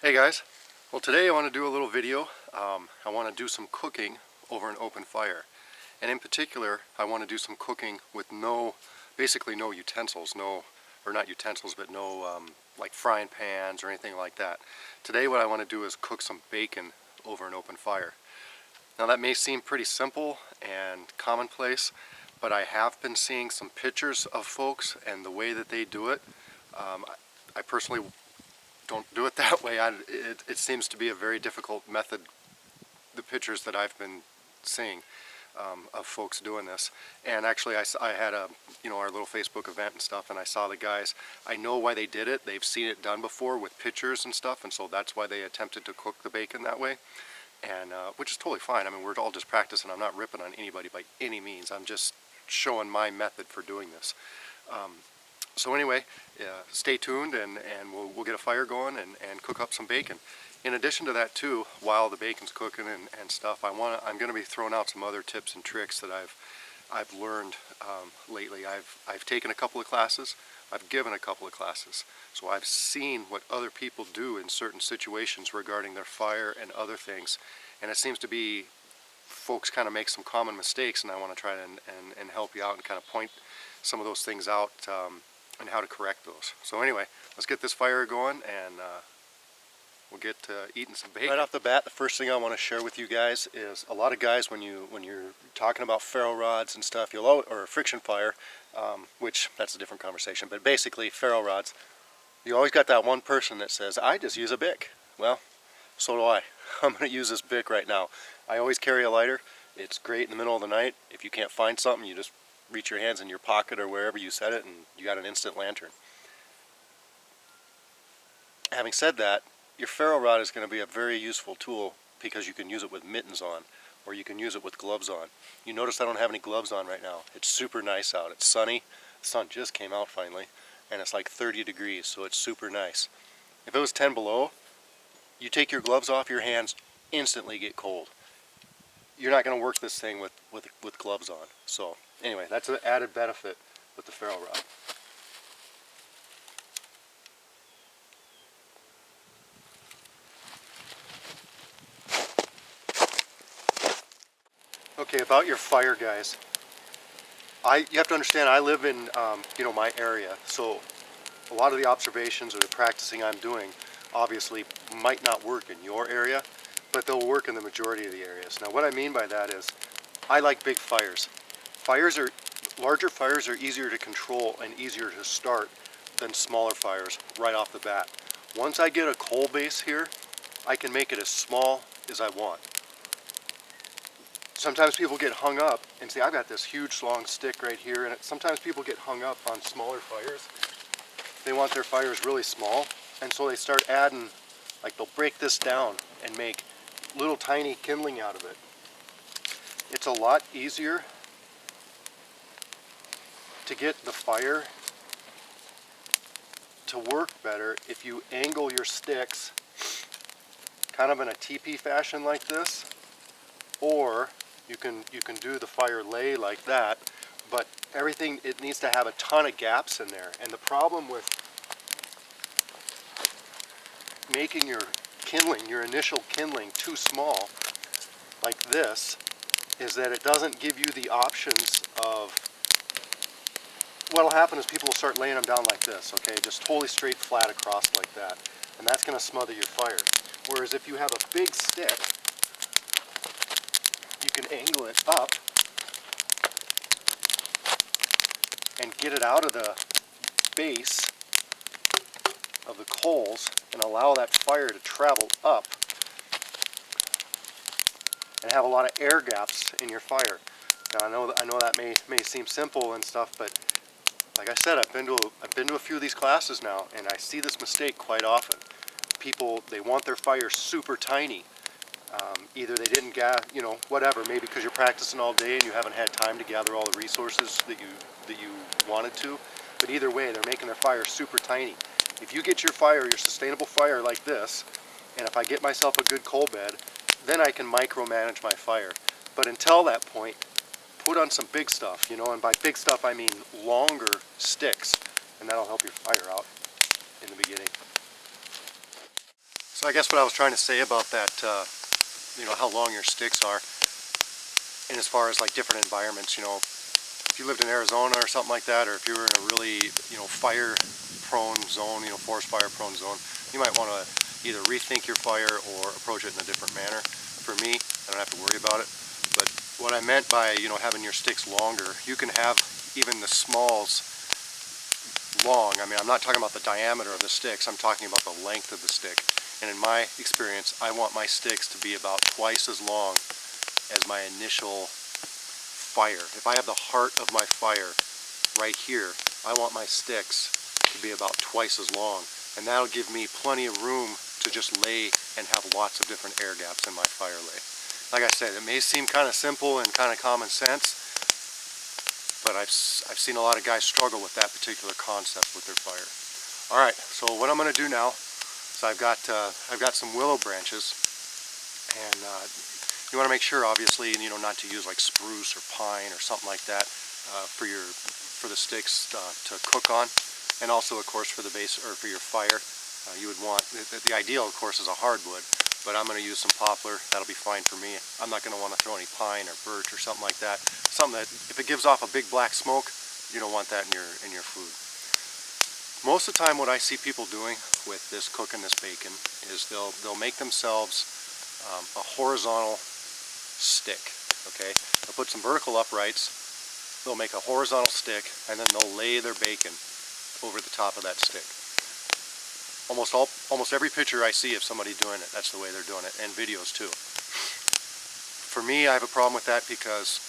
Hey guys, well today I want to do a little video. I want to do some cooking over an open fire, and in particular I want to do some cooking with basically no utensils, not utensils, but no like frying pans or anything like that. Today what I want to do is cook some bacon over an open fire. Now that may seem pretty simple and commonplace, but I have been seeing some pictures of folks and the way that they do it. I personally don't do it that way. It seems to be a very difficult method, the pictures that I've been seeing of folks doing this. And actually I had our little Facebook event and stuff, and I saw the guys. I know why they did it. They've seen it done before with pictures and stuff, and so that's why they attempted to cook the bacon that way, and which is totally fine. I mean, we're all just practicing. I'm not ripping on anybody by any means. I'm just showing my method for doing this. So anyway, stay tuned, and we'll get a fire going and cook up some bacon. In addition to that too, while the bacon's cooking and stuff, I'm going to be throwing out some other tips and tricks that I've learned lately. I've taken a couple of classes. I've given a couple of classes. So I've seen what other people do in certain situations regarding their fire and other things. And it seems to be folks kind of make some common mistakes, and I want to try and help you out and kind of point some of those things out and how to correct those. So anyway, let's get this fire going, and we'll get eating some bacon. Right off the bat, the first thing I want to share with you guys is a lot of guys, when you're talking about ferro rods and stuff, or friction fire, which that's a different conversation, but basically ferro rods, you always got that one person that says, I just use a Bic. Well, so do I. I'm going to use this Bic right now. I always carry a lighter. It's great in the middle of the night. If you can't find something, you just reach your hands in your pocket or wherever you set it, and you got an instant lantern. Having said that, your ferro rod is going to be a very useful tool because you can use it with mittens on, or you can use it with gloves on. You notice I don't have any gloves on right now. It's super nice out. It's sunny. The sun just came out finally, and it's like 30 degrees, so it's super nice. If it was 10 below, you take your gloves off, your hands instantly get cold. You're not going to work this thing with gloves on. So anyway, that's an added benefit with the ferro rod. Okay, about your fire, guys. You have to understand, I live in my area, so a lot of the observations or the practicing I'm doing obviously might not work in your area, but they'll work in the majority of the areas. Now what I mean by that is, I like big fires. Larger fires are easier to control and easier to start than smaller fires right off the bat. Once I get a coal base here, I can make it as small as I want. Sometimes people get hung up and say, I've got this huge long stick right here, and sometimes people get hung up on smaller fires. They want their fires really small, and so they start adding, like they'll break this down and make little tiny kindling out of it. It's a lot easier to get the fire to work better if you angle your sticks kind of in a teepee fashion like this, or you can do the fire lay like that, but everything, it needs to have a ton of gaps in there. And the problem with making your kindling, your initial kindling, too small like this, is that it doesn't give you the options of, what'll happen is people will start laying them down like this, okay, just totally straight flat across like that, and that's going to smother your fire. Whereas if you have a big stick, you can angle it up and get it out of the base of the coals and allow that fire to travel up and have a lot of air gaps in your fire. Now I know that may seem simple and stuff, but like I said, I've been to a few of these classes now, and I see this mistake quite often. People, they want their fire super tiny. Either they didn't whatever, maybe because you're practicing all day and you haven't had time to gather all the resources that you wanted to. But either way, they're making their fire super tiny. If you get your sustainable fire like this, and if I get myself a good coal bed, then I can micromanage my fire. But until that point, put on some big stuff, and by big stuff I mean longer sticks, and that'll help your fire out in the beginning. So So I guess what I was trying to say about that, how long your sticks are, and as far as like different environments, if you lived in Arizona or something like that, or if you were in a really, fire-prone zone, forest fire-prone zone, you might want to either rethink your fire or approach it in a different manner. For me, I don't have to worry about it. But what I meant by, having your sticks longer, you can have even the smalls long. I mean, I'm not talking about the diameter of the sticks, I'm talking about the length of the stick. And in my experience, I want my sticks to be about twice as long as my initial fire. If I have the heart of my fire right here, I want my sticks to be about twice as long. And that'll give me plenty of room to just lay and have lots of different air gaps in my fire lay. Like I said, it may seem kind of simple and kind of common sense, but I've seen a lot of guys struggle with that particular concept with their fire. All right, so what I'm going to do now is I've got some willow branches, and you want to make sure, obviously, not to use like spruce or pine or something like that for the sticks to cook on, and also, of course, for the base or for your fire. You would want the ideal, of course, is a hardwood. But I'm going to use some poplar. That'll be fine for me. I'm not going to want to throw any pine or birch or something like that. Something that, if it gives off a big black smoke, you don't want that in your food. Most of the time, what I see people doing with this cooking this bacon is they'll make themselves a horizontal stick. Okay, they'll put some vertical uprights. They'll make a horizontal stick, and then they'll lay their bacon over the top of that stick. Almost every picture I see of somebody doing it, that's the way they're doing it, and videos too. For me, I have a problem with that because,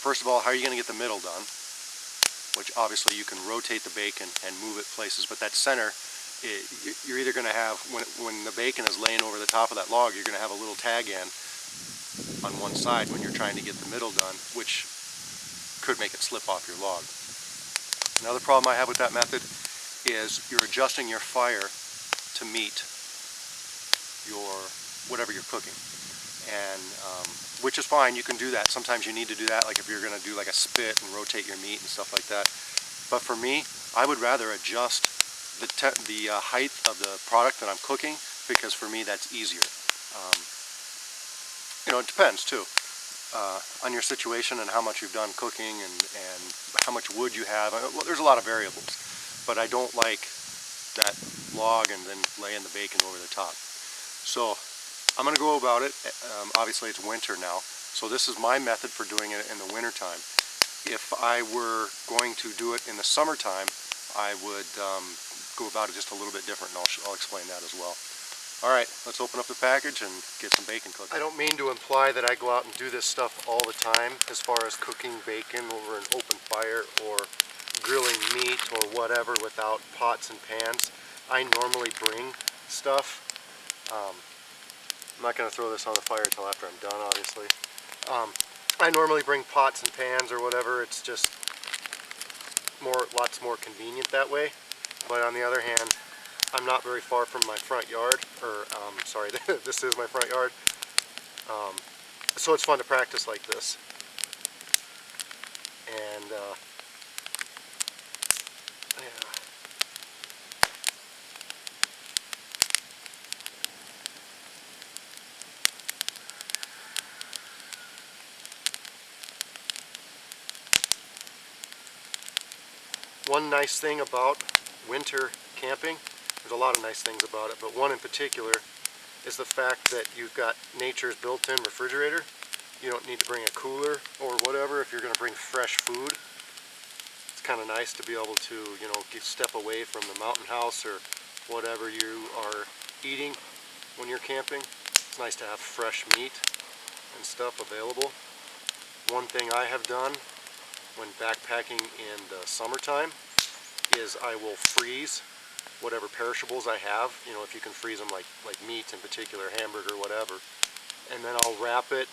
first of all, how are you going to get the middle done? Which obviously you can rotate the bacon and move it places, but that center, you're either going to have, when the bacon is laying over the top of that log, you're going to have a little tag end on one side when you're trying to get the middle done, which could make it slip off your log. Another problem I have with that method is you're adjusting your fire to meet your whatever you're cooking, and which is fine. You can do that. Sometimes you need to do that, like if you're going to do like a spit and rotate your meat and stuff like that. But for me, I would rather adjust the height of the product that I'm cooking, because for me that's easier. It depends too on your situation and how much you've done cooking and how much wood you have. Well, there's a lot of variables, but I don't like that log and then laying the bacon over the top. So I'm going to go about it. Obviously it's winter now, so this is my method for doing it in the winter time. If I were going to do it in the summertime, I would go about it just a little bit different, and I'll explain that as well. Alright, let's open up the package and get some bacon cooking. I don't mean to imply that I go out and do this stuff all the time as far as cooking bacon over an open fire or grilling meat or whatever without pots and pans. I normally bring stuff. I'm not going to throw this on the fire until after I'm done, obviously. I normally bring pots and pans or whatever. It's just lots more convenient that way. But on the other hand, I'm not very far from my front yard, or sorry, this is my front yard. So it's fun to practice like this. And yeah. One nice thing about winter camping, there's a lot of nice things about it, but one in particular is the fact that you've got nature's built-in refrigerator. You don't need to bring a cooler or whatever if you're going to bring fresh food. It's kind of nice to be able to, step away from the mountain house or whatever you are eating when you're camping. It's nice to have fresh meat and stuff available. One thing I have done when backpacking in the summertime is I will freeze whatever perishables I have, if you can freeze them like meat in particular, hamburger, whatever, and then I'll wrap it,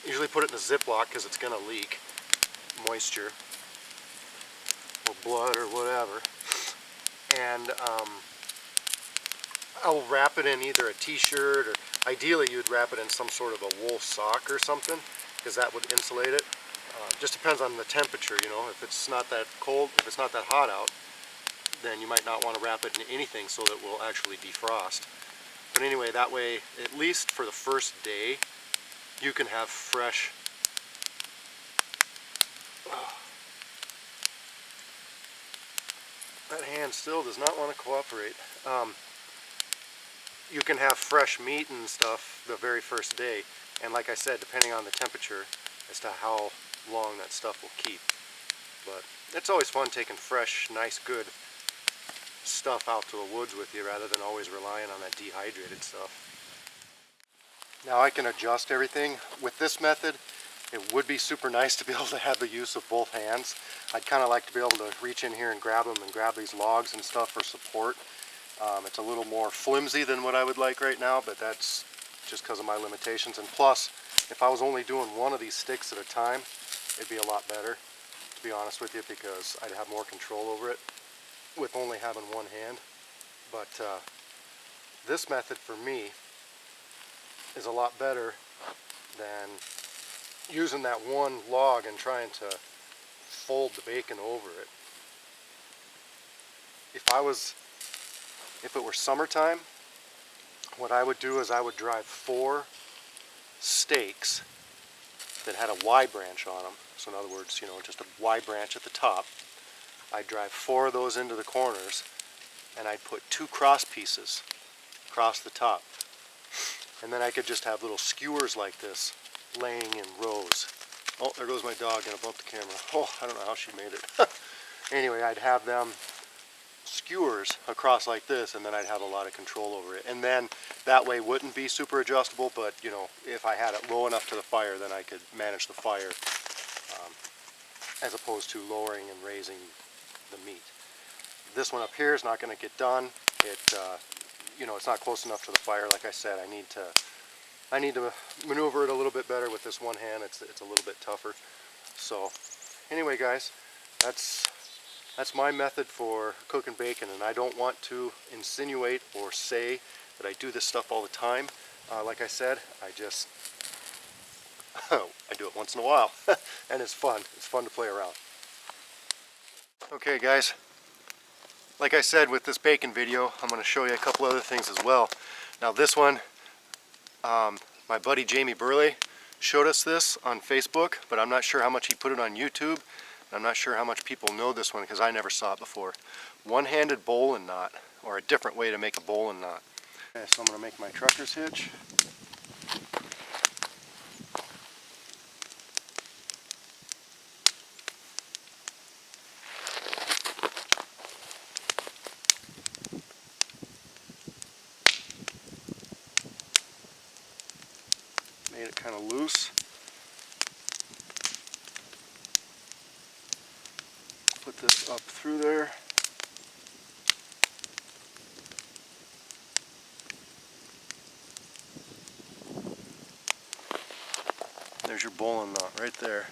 usually put it in a Ziploc because it's going to leak moisture or blood or whatever, and I'll wrap it in either a t-shirt, or ideally you'd wrap it in some sort of a wool sock or something, because that would insulate it. Just depends on the temperature, if it's not that cold, if it's not that hot out, then you might not want to wrap it in anything so that it will actually defrost. But anyway, that way, at least for the first day, you can have fresh. That hand still does not want to cooperate. You can have fresh meat and stuff the very first day, and like I said, depending on the temperature as to how long that stuff will keep. But it's always fun taking fresh, nice, good stuff out to the woods with you rather than always relying on that dehydrated stuff. Now I can adjust everything. With this method, it would be super nice to be able to have the use of both hands. I'd kind of like to be able to reach in here and grab them and grab these logs and stuff for support. It's a little more flimsy than what I would like right now, but that's just because of my limitations. And plus, if I was only doing one of these sticks at a time, it'd be a lot better, to be honest with you, because I'd have more control over it with only having one hand. But this method for me is a lot better than using that one log and trying to fold the bacon over it. If it were summertime, what I would do is I would drive 4 stakes that had a Y branch on them. So in other words, you know, just a Y branch at the top. I'd drive 4 of those into the corners, and I'd put 2 cross pieces across the top. And then I could just have little skewers like this laying in rows. Oh, there goes my dog and I bumped the camera. Oh, I don't know how she made it. Anyway, I'd have them skewers across like this, and then I'd have a lot of control over it. And then that way wouldn't be super adjustable, but you know, if I had it low enough to the fire, then I could manage the fire as opposed to lowering and raising the meat. This one up here is not going to get done. You know, it's not close enough to the fire. Like I said, I need to maneuver it a little bit better with this one hand. It's a little bit tougher. So anyway, guys, that's my method for cooking bacon, and I don't want to insinuate or say that I do this stuff all the time. Like I said, I do it once in a while, and it's fun. It's fun to play around. Okay, guys. Like I said, with this bacon video, I'm going to show you a couple other things as well. Now this one, my buddy Jamie Burley showed us this on Facebook, but I'm not sure how much he put it on YouTube. I'm not sure how much people know this one because I never saw it before. One-handed bowline knot, or a different way to make a bowline knot. Okay, so I'm going to make my trucker's hitch. Made it kind of loose. Put this up through there. There's your bowline knot right there.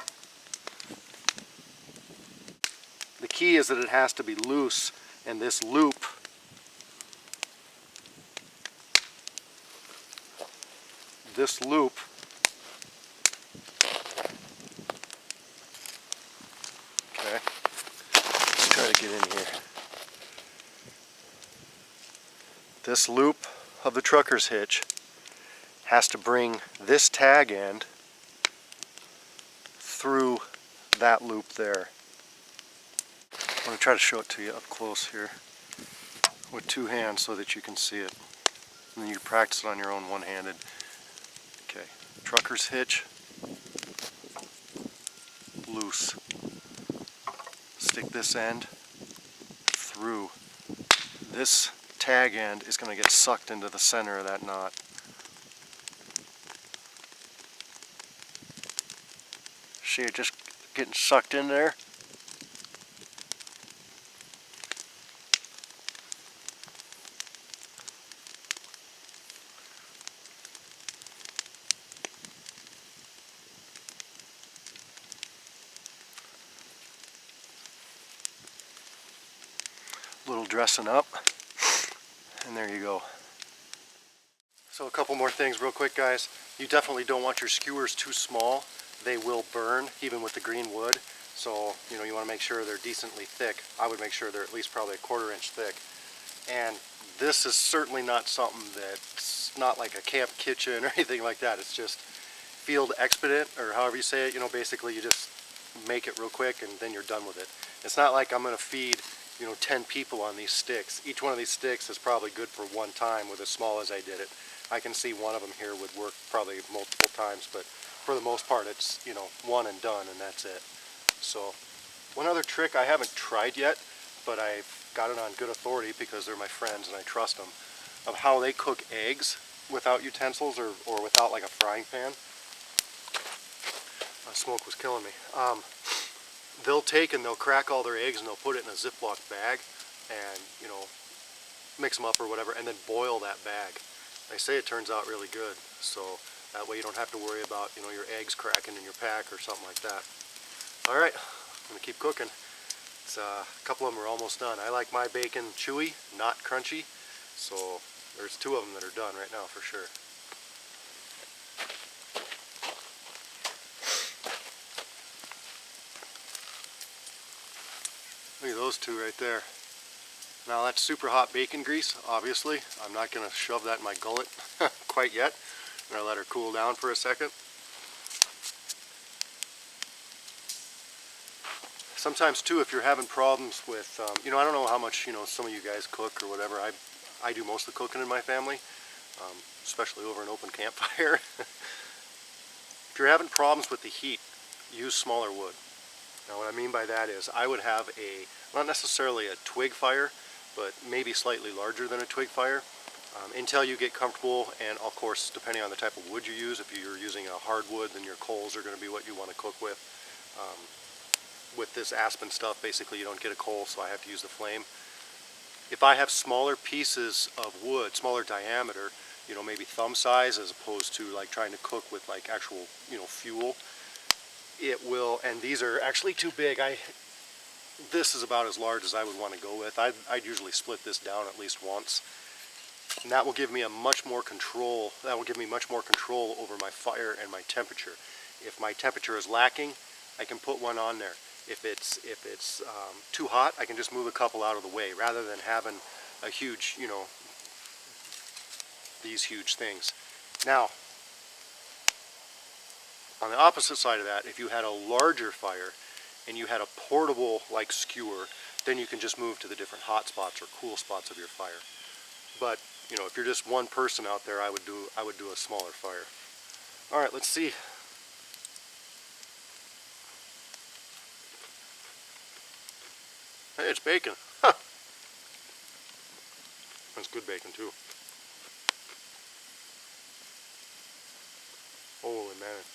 The key is that it has to be loose, and this loop okay, let's try to get in here. This loop of the trucker's hitch has to bring this tag end through that loop there. I'm going to try to show it to you up close here with 2 hands so that you can see it. And then you practice it on your own one-handed. Okay, trucker's hitch, loose. Stick this end through. This tag end is going to get sucked into the center of that knot. See it just getting sucked in there? Little dressing up, and there you go. So a couple more things real quick, guys. You definitely don't want your skewers too small. They will burn even with the green wood. So, you know, you want to make sure they're decently thick. I would make sure they're at least probably a 1/4 inch thick. And this is certainly not something that's not like a camp kitchen or anything like that. It's just field expedient, or however you say it. You know, basically you just make it real quick and then you're done with it. It's not like I'm going to feed, 10 people on these sticks. Each one of these sticks is probably good for one time with as small as I did it. I can see one of them here would work probably multiple times, but for the most part it's, one and done, and that's it. So one other trick I haven't tried yet, but I've got it on good authority because they're my friends and I trust them, of how they cook eggs without utensils or without like a frying pan. My smoke was killing me. They'll take and they'll crack all their eggs and they'll put it in a Ziploc bag and, mix them up or whatever, and then boil that bag. They say it turns out really good, so that way you don't have to worry about, your eggs cracking in your pack or something like that. All right, I'm gonna keep cooking. It's, a couple of them are almost done. I like my bacon chewy, not crunchy, so there's 2 of them that are done right now for sure. Look at those 2 right there. Now that's super hot bacon grease, obviously. I'm not going to shove that in my gullet quite yet. I'm going to let her cool down for a second. Sometimes too, if you're having problems with, I don't know how much, some of you guys cook or whatever. I do most of the cooking in my family, especially over an open campfire. If you're having problems with the heat, use smaller wood. Now what I mean by that is I would have not necessarily a twig fire, but maybe slightly larger than a twig fire, until you get comfortable. And of course, depending on the type of wood you use, if you're using a hardwood, then your coals are going to be what you want to cook with. With this aspen stuff, basically you don't get a coal, so I have to use the flame. If I have smaller pieces of wood, smaller diameter, maybe thumb size, as opposed to like trying to cook with like actual, fuel, it will, and these are actually too big. This is about as large as I would want to go with. I'd usually split this down at least once. And that will give me much more control over my fire and my temperature. If my temperature is lacking, I can put one on there. If it's too hot, I can just move a couple out of the way, rather than having a huge, these huge things. Now, on the opposite side of that, if you had a larger fire and you had a portable like skewer, then you can just move to the different hot spots or cool spots of your fire. But if you're just one person out there, I would do a smaller fire. All right, let's see. Hey, it's bacon. Huh. That's good bacon too. Holy man.